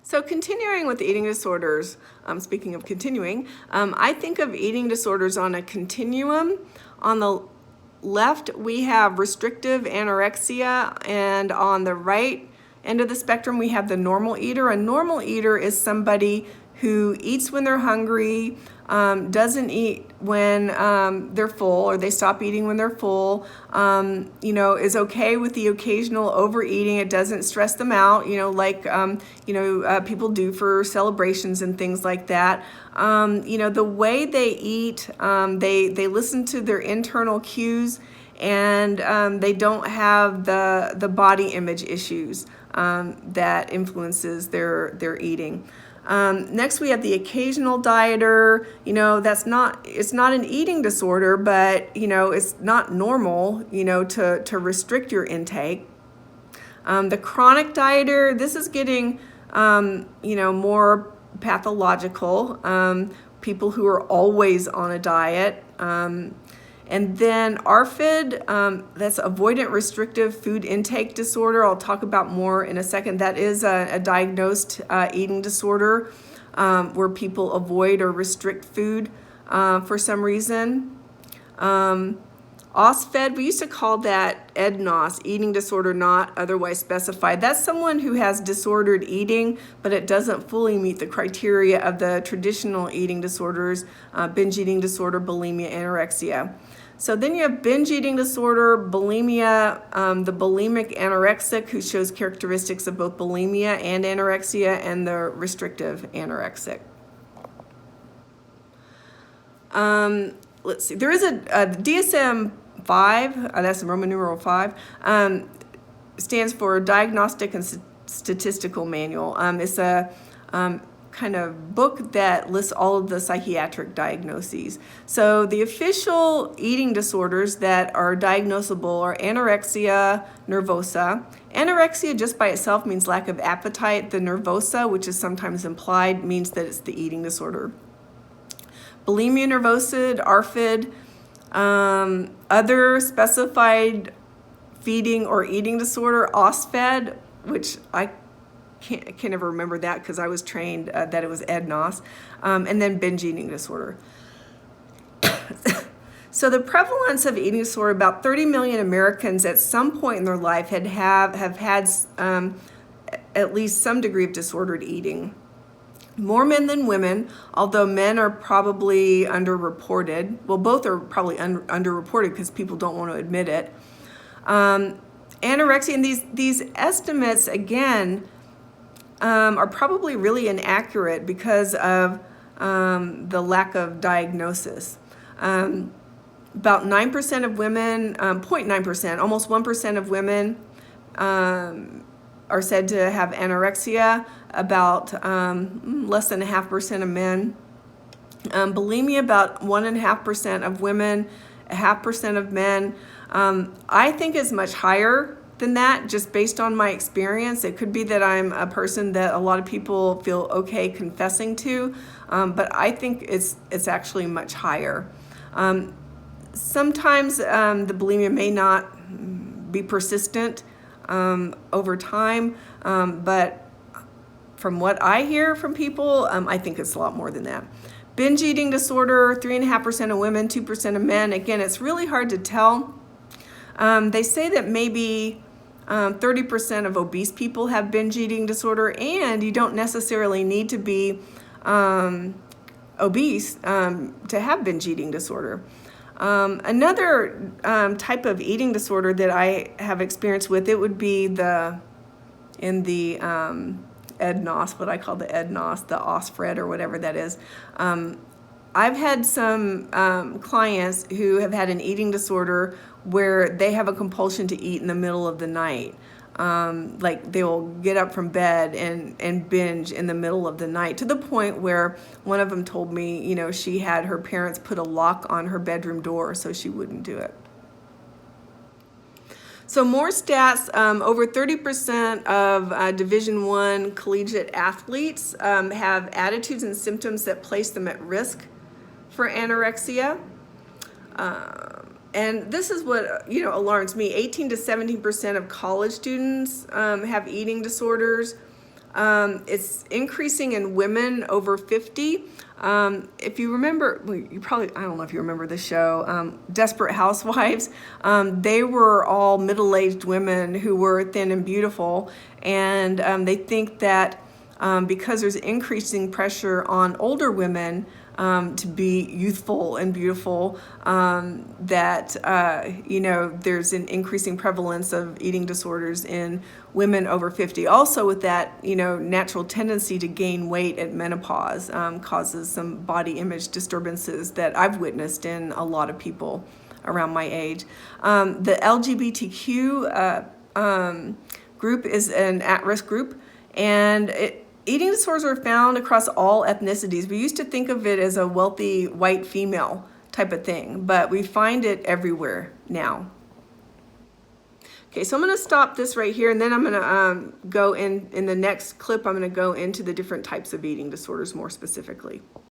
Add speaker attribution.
Speaker 1: So continuing with eating disorders, speaking of continuing, I think of eating disorders on a continuum. On the left, we have restrictive anorexia, and on the right end of the spectrum, we have the normal eater. A normal eater is somebody who eats when they're hungry, doesn't eat when they're full, or they stop eating when they're full, is okay with the occasional overeating. It doesn't stress them out, like people do for celebrations and things like that. The way they eat, they listen to their internal cues, and they don't have the body image issues that influences their eating. Next, we have the occasional dieter. It's not an eating disorder, but it's not normal, to restrict your intake. The chronic dieter, this is getting, more pathological. People who are always on a diet. And then ARFID, that's avoidant restrictive food intake disorder. I'll talk about more in a second. That is a diagnosed eating disorder where people avoid or restrict food for some reason. OSFED, we used to call that EDNOS, eating disorder not otherwise specified. That's someone who has disordered eating, but it doesn't fully meet the criteria of the traditional eating disorders, binge eating disorder, bulimia, anorexia. So then you have binge eating disorder, bulimia, the bulimic anorexic, who shows characteristics of both bulimia and anorexia, and the restrictive anorexic. Let's see, there is a DSM-5, that's Roman numeral 5, stands for Diagnostic and Statistical Manual. It's a kind of book that lists all of the psychiatric diagnoses. So the official eating disorders that are diagnosable are anorexia nervosa. Anorexia just by itself means lack of appetite. The nervosa, which is sometimes implied, means that it's the eating disorder. Bulimia nervosa, ARFID, other specified feeding or eating disorder, OSFED, which I can never remember that because I was trained that it was EDNOS, and then binge eating disorder. So the prevalence of eating disorder, about 30 million Americans at some point in their life have had at least some degree of disordered eating. More men than women, although men are probably underreported. Well, both are probably underreported because people don't want to admit it. Anorexia, and these estimates, again, are probably really inaccurate because of the lack of diagnosis. About 9% of women, 0.9%, almost 1% of women are said to have anorexia, about less than 0.5% of men. Bulimia, about 1.5% of women, 0.5% of men. I think is much higher than that, just based on my experience. It could be that I'm a person that a lot of people feel okay confessing to, but I think it's actually much higher. Sometimes the bulimia may not be persistent over time, but from what I hear from people, I think it's a lot more than that. Binge eating disorder, 3.5% of women, 2% of men. Again, it's really hard to tell. They say that maybe 30% of obese people have binge eating disorder, and you don't necessarily need to be obese to have binge eating disorder. Another type of eating disorder that I have experience with, it would be in the EDNOS, what I call the EDNOS, the OSFRED or whatever that is. I've had some clients who have had an eating disorder where they have a compulsion to eat in the middle of the night. Like they will get up from bed and binge in the middle of the night, to the point where one of them told me, she had her parents put a lock on her bedroom door so she wouldn't do it. So more stats, over 30% of Division I collegiate athletes have attitudes and symptoms that place them at risk for anorexia. And this is what alarms me. 18 to 17% of college students have eating disorders. It's increasing in women over 50. If you remember, well, I don't know if you remember the show, Desperate Housewives. They were all middle-aged women who were thin and beautiful, and they think that because there's increasing pressure on older women to be youthful and beautiful, that there's an increasing prevalence of eating disorders in women over 50. Also, with that, natural tendency to gain weight at menopause causes some body image disturbances that I've witnessed in a lot of people around my age. The LGBTQ group is an at-risk group, and eating disorders are found across all ethnicities. We used to think of it as a wealthy white female type of thing, but we find it everywhere now. Okay, so I'm going to stop this right here, and then I'm going to go in the next clip, I'm going to go into the different types of eating disorders more specifically.